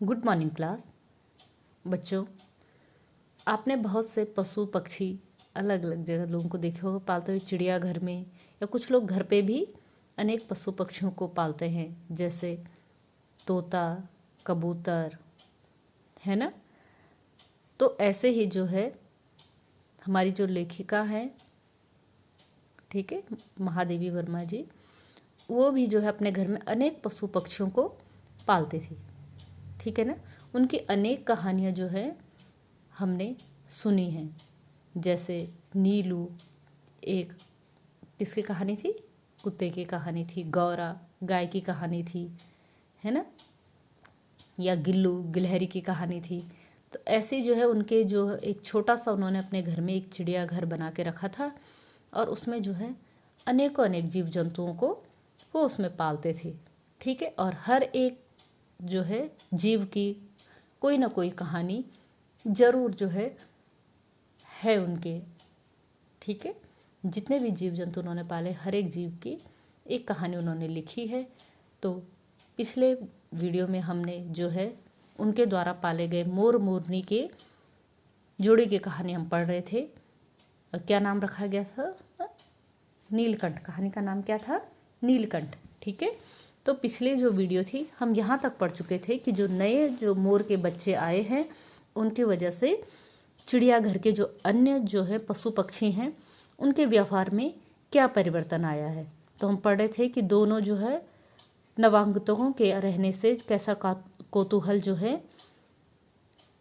Good morning class. बच्चों, आपने बहुत से पशु पक्षी अलग अलग जगह लोगों को देखे होगा पालते हुए, चिड़ियाघर में, या कुछ लोग घर पे भी अनेक पशु पक्षियों को पालते हैं, जैसे तोता, कबूतर, है ना। तो ऐसे ही जो है हमारी जो लेखिका हैं, ठीक है, महादेवी वर्मा जी, वो भी जो है अपने घर में अनेक पशु पक्षियों को पालते थे, ठीक है ना। उनकी अनेक कहानियाँ जो है हमने सुनी हैं, जैसे नीलू, एक किसकी कहानी थी, कुत्ते की कहानी थी, गौरा गाय की कहानी थी, है ना, या गिल्लू गिलहरी की कहानी थी। तो ऐसे जो है उनके जो एक छोटा सा उन्होंने अपने घर में एक चिड़ियाघर बना के रखा था, और उसमें जो है अनेकों अनेक जीव जंतुओं को वो उसमें पालते थे, ठीक है। और हर एक जो है जीव की कोई ना कोई कहानी जरूर जो है उनके, ठीक है। जितने भी जीव जंतु उन्होंने पाले, हर एक जीव की एक कहानी उन्होंने लिखी है। तो पिछले वीडियो में हमने जो है उनके द्वारा पाले गए मोर मोरनी के जोड़ी की कहानी हम पढ़ रहे थे। क्या नाम रखा गया था? नीलकंठ। कहानी का नाम क्या था? नीलकंठ, ठीक है। तो पिछले जो वीडियो थी हम यहाँ तक पढ़ चुके थे कि जो नए जो मोर के बच्चे आए हैं उनकी वजह से चिड़ियाघर के जो अन्य जो है पशु पक्षी हैं उनके व्यवहार में क्या परिवर्तन आया है। तो हम पढ़ रहे थे कि दोनों जो है नवागंतुकों के रहने से कैसा कौतूहल जो है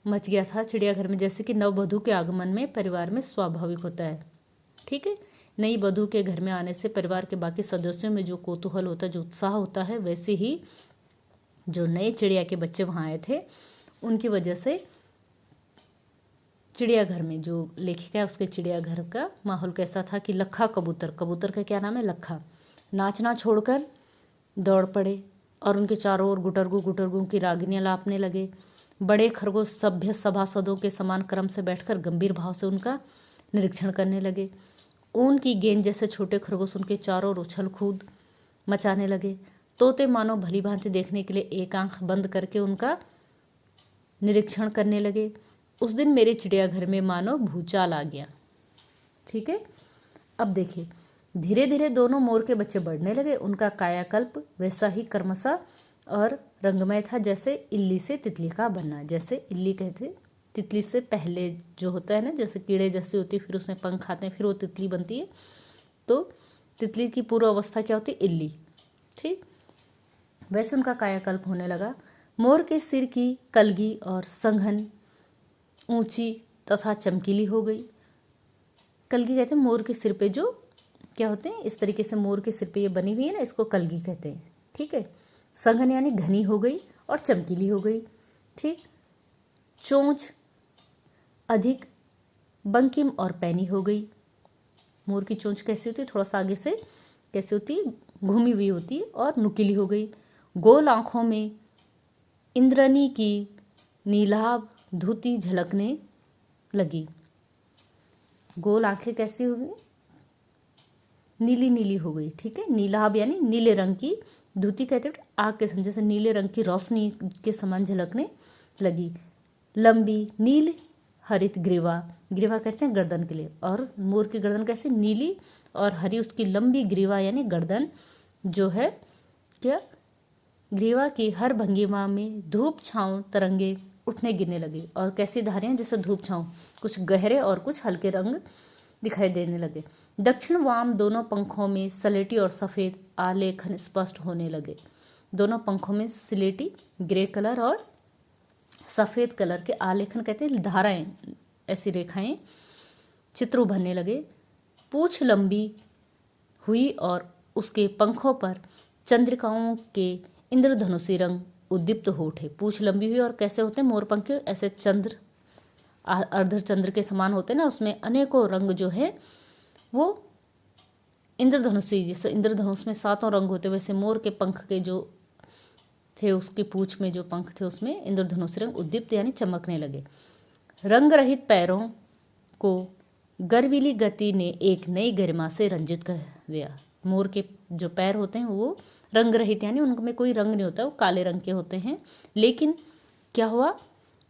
मच गया था चिड़ियाघर में, जैसे कि नववधू के आगमन में परिवार में स्वाभाविक होता है, ठीक है। नई वधू के घर में आने से परिवार के बाकी सदस्यों में जो कौतूहल होता है, जो उत्साह होता है, वैसे ही जो नए चिड़िया के बच्चे वहाँ आए थे उनकी वजह से चिड़ियाघर में जो लेखिका है उसके चिड़ियाघर का माहौल कैसा था कि लखा कबूतर, कबूतर का क्या नाम है? लखा, नाचना छोड़कर दौड़ पड़े और उनके चारों ओर गुटरगू की रागिनियाँ लापने लगे। बड़े खरगोश सभ्य सभासदों के समान क्रम से बैठकर गंभीर भाव से उनका निरीक्षण करने लगे। ऊन की गेंद जैसे छोटे खरगोश उनके चारों ओर उछल कूद मचाने लगे। तोते मानो भली भांति देखने के लिए एक आंख बंद करके उनका निरीक्षण करने लगे। उस दिन मेरे चिड़ियाघर में मानो भूचाल आ गया, ठीक है। अब देखिए, धीरे धीरे दोनों मोर के बच्चे बढ़ने लगे। उनका कायाकल्प वैसा ही कर्मसा और रंगमय था जैसे इल्ली से तितली का बनना। जैसे इल्ली कहते, तितली से पहले जो होता है ना, जैसे कीड़े जैसी होती है, फिर उसमें पंख आते हैं, फिर वो तितली बनती है। तो तितली की पूर्व अवस्था क्या होती है? इल्ली, ठीक। वैसे उनका कायाकल्प होने लगा। मोर के सिर की कलगी और संघन ऊंची तथा चमकीली हो गई। कलगी कहते हैं मोर के सिर पे जो क्या होते हैं, इस तरीके से मोर के सिर पे ये बनी हुई है ना, इसको कलगी कहते हैं, ठीक है। संघन यानी घनी हो गई और चमकीली हो गई, ठीक। चोंच अधिक बंकिम और पैनी हो गई। मोर की चोंच कैसी होती है? थोड़ा सा आगे से कैसी होती है? घूमी हुई होती है और नुकीली हो गई। गोल आंखों में इंद्रनी की नीलाभ धुती झलकने लगी। गोल आंखें कैसी हो गई? नीली नीली हो गई, ठीक है। नीलाभ यानी नीले रंग की, धुती कहते हैं आग के समान, जैसे नीले रंग की रोशनी के समान झलकने लगी। लंबी नील हरित ग्रीवा, ग्रीवा कहते हैं गर्दन के लिए, और मोर की गर्दन कैसे? नीली और हरी उसकी लंबी ग्रीवा यानी गर्दन जो है क्या, ग्रीवा की हर भंगिमा में धूप छांव तरंगे उठने गिरने लगी। और कैसी धारियां? जैसे धूप छांव, कुछ गहरे और कुछ हल्के रंग दिखाई देने लगे। दक्षिण वाम दोनों पंखों में सलेटी और सफ़ेद आलेखन स्पष्ट होने लगे। दोनों पंखों में सिलेटी ग्रे कलर और सफ़ेद कलर के आलेखन कहते हैं धाराएं, ऐसी रेखाएं चित्र उभरने लगे। पूंछ लंबी हुई और उसके पंखों पर चंद्रिकाओं के इंद्रधनुषी रंग उद्दीप्त हो उठे। पूंछ लंबी हुई और कैसे होते हैं मोर पंख? ऐसे चंद्र, अर्धचंद्र के समान होते हैं ना, उसमें अनेकों रंग जो है वो इंद्रधनुषी, जैसे इंद्रधनुष में 7 रंग होते, वैसे मोर के पंख के जो थे, उसके पूंछ में जो पंख थे उसमें इंद्रधनुषी रंग उद्दीप्त यानी चमकने लगे। रंग रहित पैरों को गर्वीली गति ने एक नई गरिमा से रंजित कर दिया। मोर के जो पैर होते हैं वो रंग रहित यानी उनमें कोई रंग नहीं होता, वो काले रंग के होते हैं, लेकिन क्या हुआ,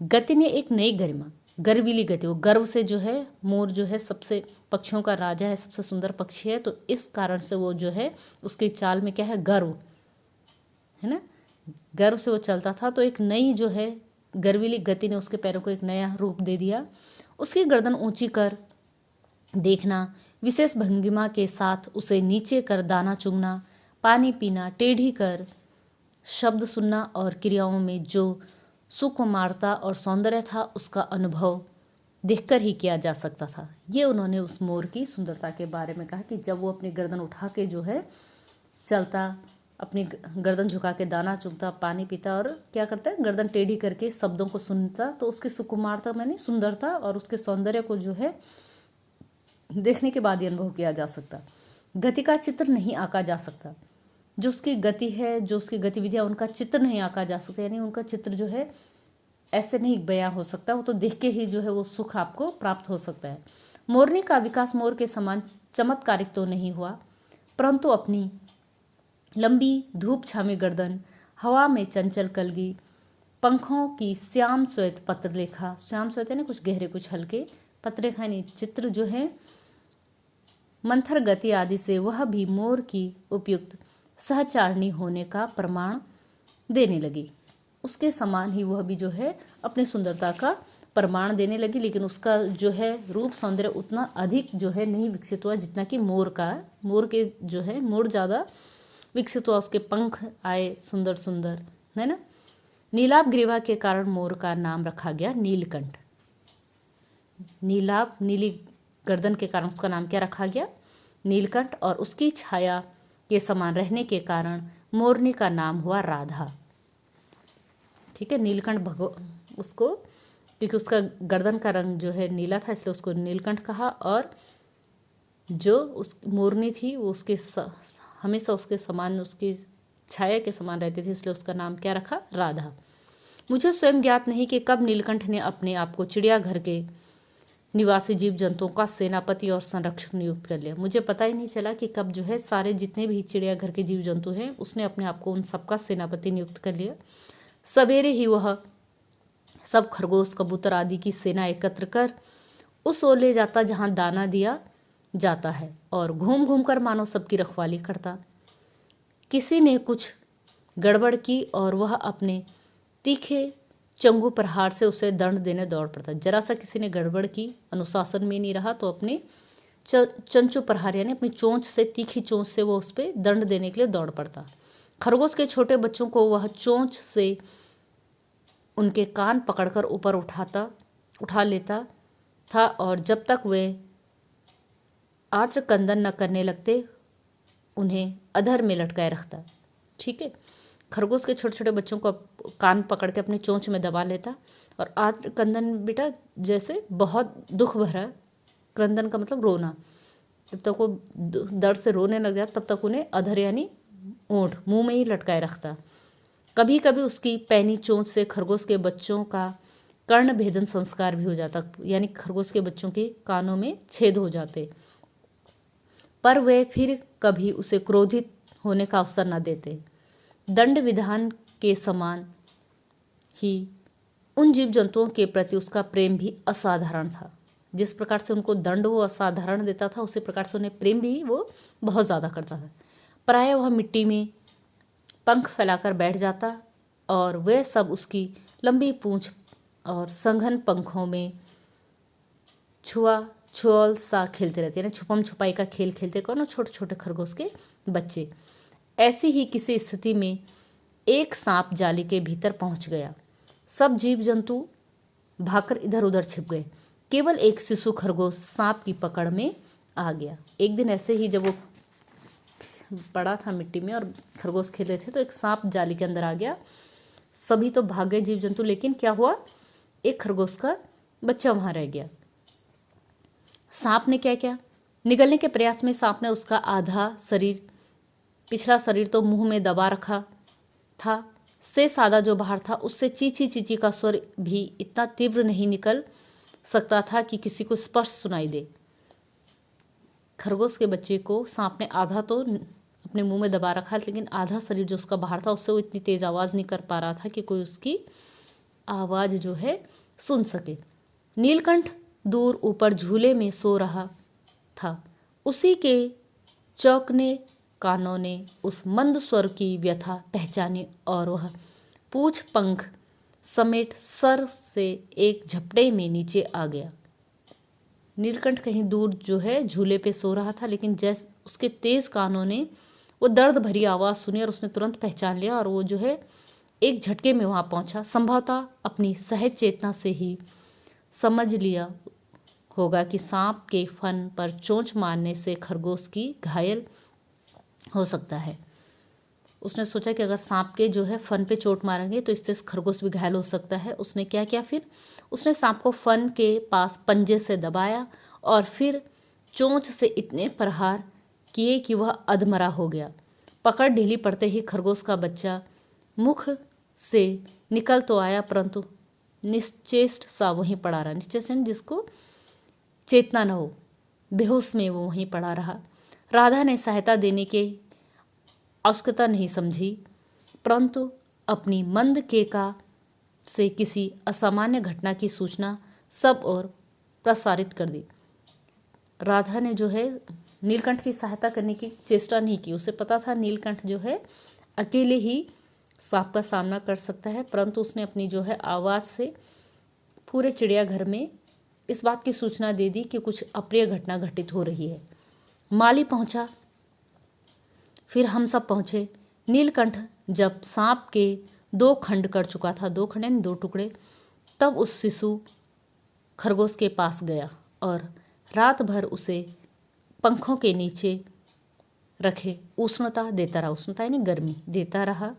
गति ने एक नई गरिमा, गर्वीली गति, वो गर्व से जो है, मोर जो है सबसे पक्षियों का राजा है, सबसे सुंदर पक्षी है, तो इस कारण से वो जो है उसकी चाल में क्या है, गर्व है ना, गर्व से वो चलता था। तो एक नई जो है गर्वीली गति ने उसके पैरों को एक नया रूप दे दिया। उसकी गर्दन ऊंची कर देखना, विशेष भंगिमा के साथ उसे नीचे कर दाना चुगना, पानी पीना, टेढ़ी कर शब्द सुनना और क्रियाओं में जो सुकुमारता और सौंदर्य था उसका अनुभव देखकर ही किया जा सकता था। ये उन्होंने उस मोर की सुंदरता के बारे में कहा कि जब वो अपनी गर्दन उठा के जो है चलता, अपनी गर्दन झुका के दाना चुगता, पानी पीता और क्या करता है, गर्दन टेढ़ी करके शब्दों को सुनता, तो उसकी सुकुमारता माने सुंदरता और उसके सौंदर्य को जो है देखने के बाद ही अनुभव किया जा सकता। गति का चित्र नहीं आंका जा सकता, जो उसकी गति है, जो उसकी गतिविधियां, उनका चित्र नहीं आंका जा सकता, यानी उनका चित्र जो है ऐसे नहीं बयां हो सकता, वो तो देख के ही जो है वो सुख आपको प्राप्त हो सकता है। मोरनी का विकास मोर के समान चमत्कारिक तो नहीं हुआ, परंतु अपनी लंबी धूप छामी गर्दन, हवा में चंचल कलगी, पंखों की श्याम श्वेत पत्रलेखा, श्याम श्वेत है ना, कुछ गहरे कुछ हल्के, पत्रलेखा यानी चित्र जो है, मंथर गति आदि से वह भी मोर की उपयुक्त सहचारणी होने का प्रमाण देने लगी। उसके समान ही वह भी जो है अपनी सुंदरता का प्रमाण देने लगी, लेकिन उसका जो है रूप सौंदर्य उतना अधिक जो है नहीं विकसित हुआ जितना कि मोर का। मोर के जो है, मोर ज़्यादा विकसित हुआ, उसके पंख आए सुंदर सुंदर, है ना। नीलाभ ग्रीवा के कारण मोर का नाम रखा गया नीलकंठ। नीलाभ, नीली गर्दन के कारण उसका नाम क्या रखा गया, नीलकंठ, और उसकी छाया के समान रहने के कारण मोरनी का नाम हुआ राधा। ठीक है, नीलकंठ उसको, क्योंकि उसका गर्दन का रंग जो है नीला था इसलिए उसको नीलकंठ कहा, और जो उस मोरनी थी वो उसके हमेशा उसके समान, उसकी छाया के समान रहती थी, इसलिए उसका नाम क्या रखा, राधा। मुझे स्वयं ज्ञात नहीं कि कब नीलकंठ ने अपने आप को चिड़ियाघर के निवासी जीव जंतुओं का सेनापति और संरक्षक नियुक्त कर लिया। मुझे पता ही नहीं चला कि कब जो है सारे जितने भी चिड़ियाघर के जीव जंतु हैं उसने अपने आप को उन सबका सेनापति नियुक्त कर लिया। सवेरे ही वह सब खरगोश, कबूतर आदि की सेना एकत्र कर उस ओर ले जाता जहां दाना दिया जाता है, और घूम घूम कर मानो सबकी रखवाली करता। किसी ने कुछ गड़बड़ की और वह अपने तीखे चंगू प्रहार से उसे दंड देने दौड़ पड़ता। जरा सा किसी ने गड़बड़ की, अनुशासन में नहीं रहा, तो अपने चंचू प्रहार यानी अपनी चोंच से, तीखी चोंच से वो उस पर दंड देने के लिए दौड़ पड़ता। खरगोश के छोटे बच्चों को वह चोंच से उनके कान पकड़कर ऊपर उठा लेता था, और जब तक वे आत्र कंदन न करने लगते उन्हें अधर में लटकाए रखता। ठीक है, खरगोश के छोटे छोटे बच्चों को कान पकड़ के अपनी चोंच में दबा लेता, और आत्र कंदन बेटा जैसे बहुत दुख भरा, क्रंदन का मतलब रोना, जब तक वो दर्द से रोने लग जाता तब तक उन्हें अधर यानी ओंठ मुंह में ही लटकाए रखता। कभी कभी उसकी पैनी चोंच से खरगोश के बच्चों का कर्ण भेदन संस्कार भी हो जाता, यानी खरगोश के बच्चों के कानों में छेद हो जाते, पर वे फिर कभी उसे क्रोधित होने का अवसर न देते। दंड विधान के समान ही उन जीव जंतुओं के प्रति उसका प्रेम भी असाधारण था। जिस प्रकार से उनको दंड वो असाधारण देता था, उसी प्रकार से उन्हें प्रेम भी वो बहुत ज़्यादा करता था। प्रायः वह मिट्टी में पंख फैलाकर बैठ जाता और वे सब उसकी लंबी पूंछ और संघन पंखों में छुआल सा खेलते रहते, यानी छुपम छुपाई का खेल खेलते कौन, छोटे छोटे खरगोश के बच्चे। ऐसी ही किसी स्थिति में एक सांप जाली के भीतर पहुंच गया। सब जीव जंतु भागकर इधर उधर छिप गए, केवल एक शिशु खरगोश सांप की पकड़ में आ गया। एक दिन ऐसे ही जब वो पड़ा था मिट्टी में और खरगोश खेल रहे थे, तो एक सांप जाली के अंदर आ गया। सभी तो भाग गए जीव जंतु, लेकिन क्या हुआ, एक खरगोश का बच्चा वहां रह गया। सांप ने क्या किया, निगलने के प्रयास में सांप ने उसका आधा शरीर, पिछला शरीर तो मुंह में दबा रखा था, से सादा जो बाहर था उससे चीची चीची का स्वर भी इतना तीव्र नहीं निकल सकता था कि किसी को स्पष्ट सुनाई दे। खरगोश के बच्चे को सांप ने आधा तो अपने मुंह में दबा रखा, लेकिन आधा शरीर जो उसका बाहर था उससे वो इतनी तेज आवाज़ नहीं कर पा रहा था कि कोई उसकी आवाज़ जो है सुन सके। नीलकंठ दूर ऊपर झूले में सो रहा था। उसी के चौंकने कानों ने उस मंद स्वर की व्यथा पहचानी और वह पूछ पंख समेट सर से एक झपटे में नीचे आ गया। नीलकंठ कहीं दूर जो है झूले पे सो रहा था, लेकिन जैसे उसके तेज कानों ने वो दर्द भरी आवाज़ सुनी और उसने तुरंत पहचान लिया और वो जो है एक झटके में वहाँ पहुँचा। संभवतः अपनी सहज चेतना से ही समझ लिया होगा कि सांप के फन पर चोंच मारने से खरगोश की घायल हो सकता है। उसने सोचा कि अगर सांप के जो है फन पे चोट मारेंगे तो इससे खरगोश भी घायल हो सकता है। उसने क्या किया, फिर उसने सांप को फन के पास पंजे से दबाया और फिर चोंच से इतने प्रहार किए कि वह अधमरा हो गया। पकड़ ढीली पड़ते ही खरगोश का बच्चा मुख से निकल तो आया, परंतु निश्चेष्ट सा वहीं पड़ा रहा। निश्चेष्ट जिसको चेतना न हो, बेहोश में वो वहीं पड़ा रहा। राधा ने सहायता देने की आवश्यकता नहीं समझी, परंतु अपनी मंद केका से किसी असामान्य घटना की सूचना सब ओर प्रसारित कर दी। राधा ने जो है नीलकंठ की सहायता करने की चेष्टा नहीं की। उसे पता था नीलकंठ जो है अकेले ही सांप का सामना कर सकता है, परंतु उसने अपनी जो है आवाज़ से पूरे चिड़ियाघर में इस बात की सूचना दे दी कि कुछ अप्रिय घटना घटित हो रही है। माली पहुंचा, फिर हम सब पहुंचे। नीलकंठ जब सांप के 2 खंड कर चुका था, 2 खंड यानी 2 टुकड़े, तब उस शिशु खरगोश के पास गया और रात भर उसे पंखों के नीचे रखे उष्णता देता रहा। उष्णता यानी गर्मी देता रहा।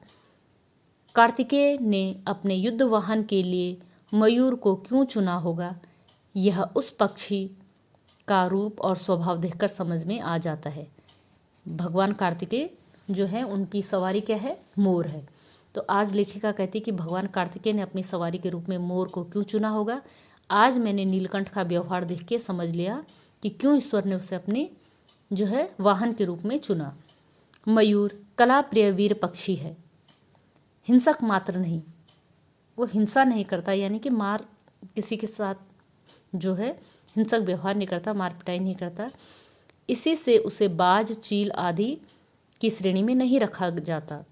कार्तिकेय ने अपने युद्ध वाहन के लिए मयूर को क्यों चुना होगा, यह उस पक्षी का रूप और स्वभाव देखकर समझ में आ जाता है। भगवान कार्तिकेय जो है उनकी सवारी क्या है, मोर है। तो आज लेखिका कहती कि भगवान कार्तिकेय ने अपनी सवारी के रूप में मोर को क्यों चुना होगा। आज मैंने नीलकंठ का व्यवहार देख के समझ लिया कि क्यों ईश्वर ने उसे अपने जो है वाहन के रूप में चुना। मयूर कला प्रिय वीर पक्षी है, हिंसक मात्र नहीं, वो हिंसा नहीं करता, यानी कि मार किसी के साथ जो है हिंसक व्यवहार नहीं करता, मार पिटाई नहीं करता। इसी से उसे बाज, चील आदि की श्रेणी में नहीं रखा जाता।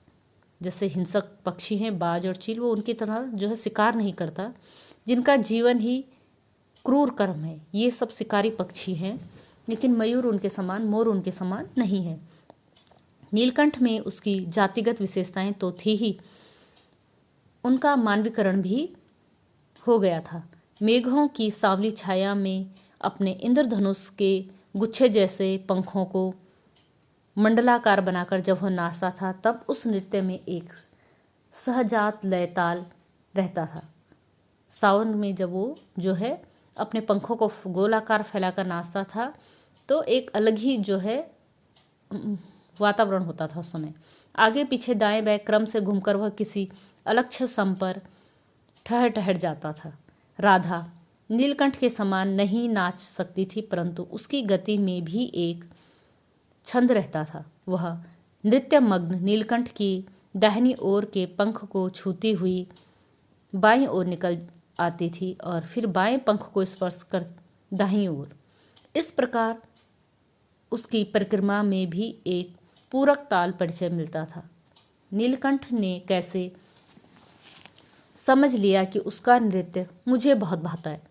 जैसे हिंसक पक्षी हैं बाज और चील, वो उनकी तरह जो है शिकार नहीं करता, जिनका जीवन ही क्रूर कर्म है, ये सब शिकारी पक्षी हैं। लेकिन मयूर उनके समान, मोर उनके समान नहीं है। नीलकंठ में उसकी जातिगत विशेषताएं तो थी ही, उनका मानवीकरण भी हो गया था। मेघों की सांवली छाया में अपने इंद्रधनुष के गुच्छे जैसे पंखों को मंडलाकार बनाकर जब वह नाचता था, तब उस नृत्य में एक सहजात लय ताल रहता था। सावन में जब वो जो है अपने पंखों को गोलाकार फैलाकर नाचता था, तो एक अलग ही जो है वातावरण होता था उस समय। आगे पीछे दाएं बाएं क्रम से घूमकर वह किसी अलक्ष्य सम पर ठहर जाता था। राधा नीलकंठ के समान नहीं नाच सकती थी, परंतु उसकी गति में भी एक छंद रहता था। वह नृत्य मग्न नीलकंठ की दाहिनी ओर के पंख को छूती हुई बाईं ओर निकल आती थी और फिर बाएं पंख को स्पर्श कर दाहिनी ओर। इस प्रकार उसकी परिक्रमा में भी एक पूरक ताल परिचय मिलता था। नीलकंठ ने कैसे समझ लिया कि उसका नृत्य मुझे बहुत भाता है।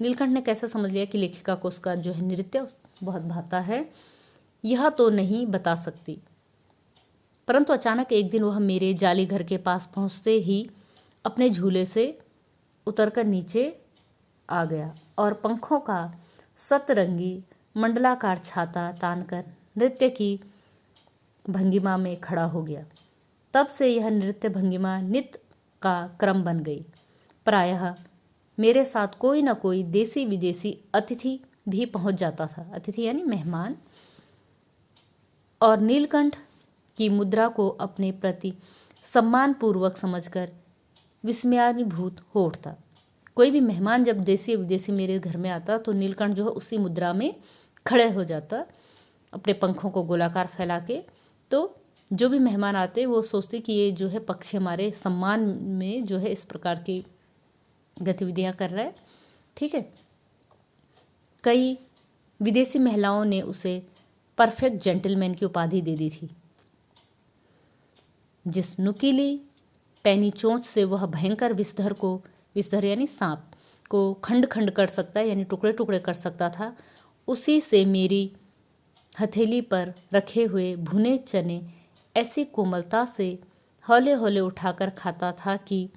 नीलकंठ ने कैसे समझ लिया कि लेखिका को उसका जो है नृत्य बहुत भाता है, यह तो नहीं बता सकती। परंतु अचानक एक दिन वह मेरे जाली घर के पास पहुंचते ही अपने झूले से उतरकर नीचे आ गया और पंखों का सतरंगी मंडलाकार छाता तानकर नृत्य की भंगिमा में खड़ा हो गया। तब से यह नृत्य भंगिमा नित्य का क्रम बन गई। प्रायः मेरे साथ कोई न कोई देसी विदेशी अतिथि भी पहुंच जाता था। अतिथि यानी मेहमान। और नीलकंठ की मुद्रा को अपने प्रति सम्मानपूर्वक समझकर विस्मयानुभूत हो उठता। कोई भी मेहमान जब देसी या विदेशी मेरे घर में आता तो नीलकंठ जो है उसी मुद्रा में खड़े हो जाता, अपने पंखों को गोलाकार फैला के। तो जो भी मेहमान आते वो सोचते कि ये जो है पक्षी हमारे सम्मान में जो है इस प्रकार की गतिविधियां कर रहा है। ठीक है। कई विदेशी महिलाओं ने उसे परफेक्ट जेंटलमैन की उपाधि दे दी थी। जिस नुकीली पैनी चोंच से वह भयंकर विषधर यानी सांप को खंड खंड कर सकता है, यानी टुकड़े टुकड़े कर सकता था, उसी से मेरी हथेली पर रखे हुए भुने चने ऐसी कोमलता से हौले हौले उठाकर खाता था कि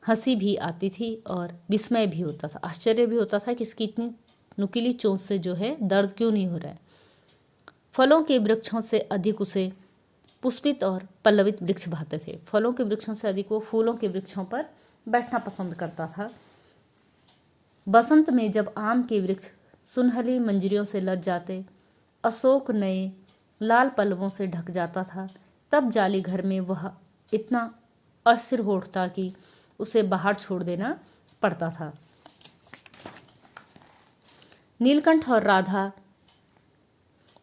हंसी भी आती थी और विस्मय भी होता था, आश्चर्य भी होता था कि इसकी इतनी नुकीली चोंच से जो है दर्द क्यों नहीं हो रहा है। फलों के वृक्षों से अधिक उसे पुष्पित और पल्लवित वृक्ष भाते थे। फलों के वृक्षों से अधिक वो फूलों के वृक्षों पर बैठना पसंद करता था। बसंत में जब आम के वृक्ष सुनहली मंजरियों से लद जाते, अशोक नए लाल पल्लवों से ढक जाता था, तब जाली घर में वह इतना अस्थिर हो उठता कि उसे बाहर छोड़ देना पड़ता था। नीलकंठ और राधा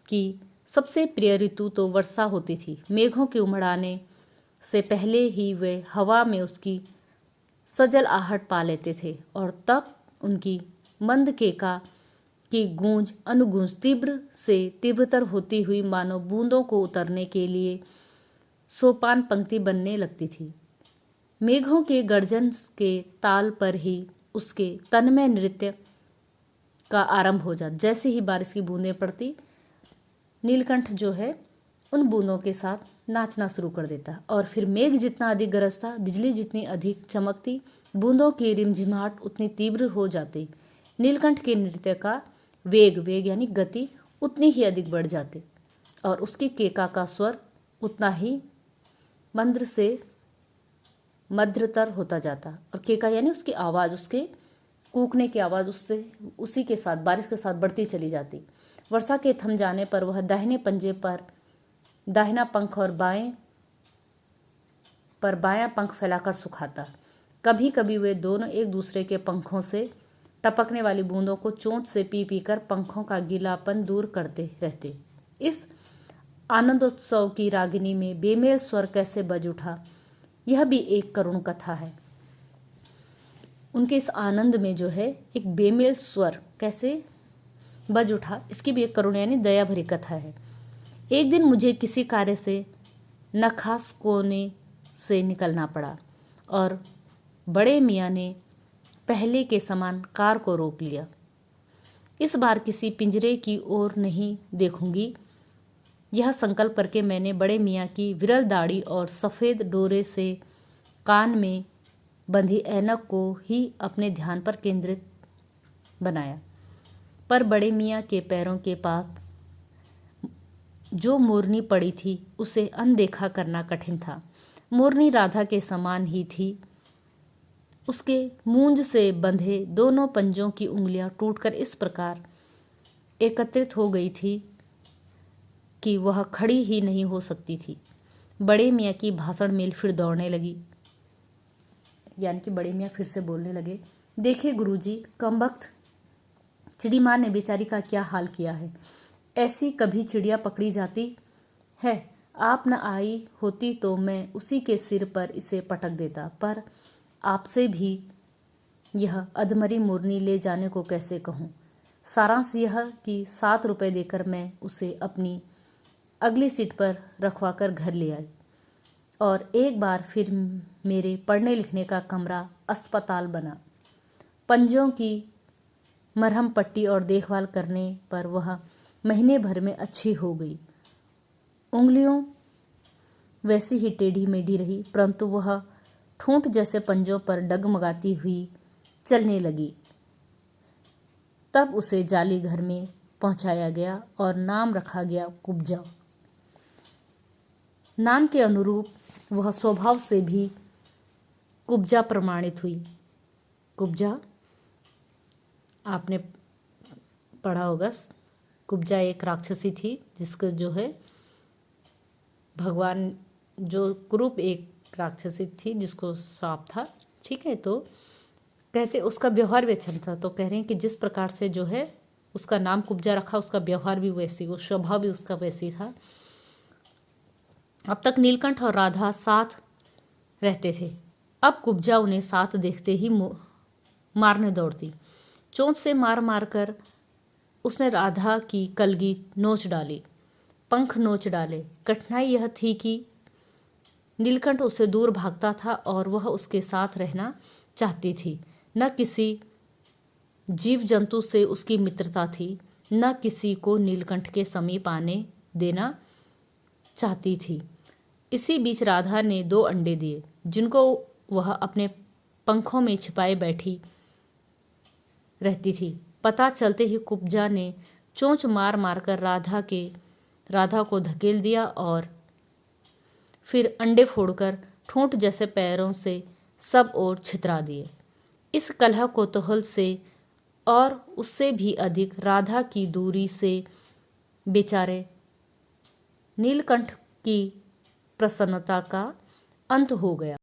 की सबसे प्रिय ऋतु तो वर्षा होती थी। मेघों के उमड़ से पहले ही वे हवा में उसकी सजल आहट पा लेते थे और तब उनकी मंद केका की गूंज अनुगूंज तीव्र से तीव्रतर होती हुई मानो बूंदों को उतरने के लिए सोपान पंक्ति बनने लगती थी। मेघों के गर्जन के ताल पर ही उसके तन्मय नृत्य का आरंभ हो जाता। जैसे ही बारिश की बूंदें पड़ती, नीलकंठ जो है उन बूंदों के साथ नाचना शुरू कर देता और फिर मेघ जितना अधिक गरजता, बिजली जितनी अधिक चमकती, बूंदों की रिमझिमाहट उतनी तीव्र हो जाती, नीलकंठ के नृत्य का वेग यानी गति उतनी ही अधिक बढ़ जाती और उसकी केका का स्वर उतना ही मंद्र से मध्यतर होता जाता। और केका यानी उसकी आवाज़, उसके कूकने की आवाज़ उससे उसी के साथ बारिश के साथ बढ़ती चली जाती। वर्षा के थम जाने पर वह दाहिने पंजे पर दाहिना पंख और बाएं पर बायां पंख फैलाकर सुखाता। कभी कभी वे दोनों एक दूसरे के पंखों से टपकने वाली बूंदों को चोंच से पी कर पंखों का गीलापन दूर करते रहते। इस आनंदोत्सव की रागिनी में बेमेल स्वर कैसे बज उठा, यह भी एक करुण कथा है। उनके इस आनंद में जो है एक बेमेल स्वर कैसे बज उठा, इसकी भी एक करुण यानी दया भरी कथा है। एक दिन मुझे किसी कार्य से नखास कोने से निकलना पड़ा और बड़े मियाँ ने पहले के समान कार को रोक लिया। इस बार किसी पिंजरे की ओर नहीं देखूंगी, यह संकल्प करके मैंने बड़े मियाँ की विरल दाढ़ी और सफ़ेद डोरे से कान में बंधी ऐनक को ही अपने ध्यान पर केंद्रित बनाया। पर बड़े मियाँ के पैरों के पास जो मोरनी पड़ी थी उसे अनदेखा करना कठिन था। मोरनी राधा के समान ही थी। उसके मूंज से बंधे दोनों पंजों की उंगलियां टूटकर इस प्रकार एकत्रित हो गई थी कि वह खड़ी ही नहीं हो सकती थी। बड़े मियाँ की भाषण मेल फिर दौड़ने लगी, यानी कि बड़े मियाँ फिर से बोलने लगे, देखिए गुरुजी, कमबख्त चिड़ी माँ ने बेचारी का क्या हाल किया है। ऐसी कभी चिड़िया पकड़ी जाती है? आप न आई होती तो मैं उसी के सिर पर इसे पटक देता, पर आपसे भी यह अधमरी मोरनी ले जाने को कैसे कहूँ। सारांश यह कि 7 रुपये देकर मैं उसे अपनी अगली सीट पर रखवाकर घर ले आई और एक बार फिर मेरे पढ़ने लिखने का कमरा अस्पताल बना। पंजों की मरहम पट्टी और देखभाल करने पर वह महीने भर में अच्छी हो गई। उंगलियों वैसी ही टेढ़ी मेढ़ी रही, परंतु वह ठूंठ जैसे पंजों पर डगमगाती हुई चलने लगी। तब उसे जाली घर में पहुंचाया गया और नाम रखा गया कुब्जा। नाम के अनुरूप वह स्वभाव से भी कुब्जा प्रमाणित हुई। कुब्जा आपने पढ़ा होगा। कुब्जा एक राक्षसी थी जिसका जो है भगवान जो कुरूप एक राक्षसी थी जिसको श्राप था। ठीक है, तो कहते उसका व्यवहार भी अच्छा था, तो कह रहे हैं कि जिस प्रकार से जो है उसका नाम कुब्जा रखा, उसका व्यवहार भी वैसी, वो स्वभाव भी उसका वैसी था। अब तक नीलकंठ और राधा साथ रहते थे। अब कुब्जा उन्हें साथ देखते ही मारने दौड़ती। चोंच से मार मार कर उसने राधा की कलगी नोच डाली, पंख नोच डाले। कठिनाई यह थी कि नीलकंठ उससे दूर भागता था और वह उसके साथ रहना चाहती थी। न किसी जीव जंतु से उसकी मित्रता थी, न किसी को नीलकंठ के समीप आने देना चाहती थी। इसी बीच राधा ने 2 अंडे दिए, जिनको वह अपने पंखों में छिपाए बैठी रहती थी। पता चलते ही कुब्जा ने चोंच मार मार कर राधा को धकेल दिया और फिर अंडे फोड़कर ठूंठ जैसे पैरों से सब ओर छितरा दिए। इस कलह कोतूहल से और उससे भी अधिक राधा की दूरी से बेचारे नीलकंठ की प्रसन्नता का अंत हो गया।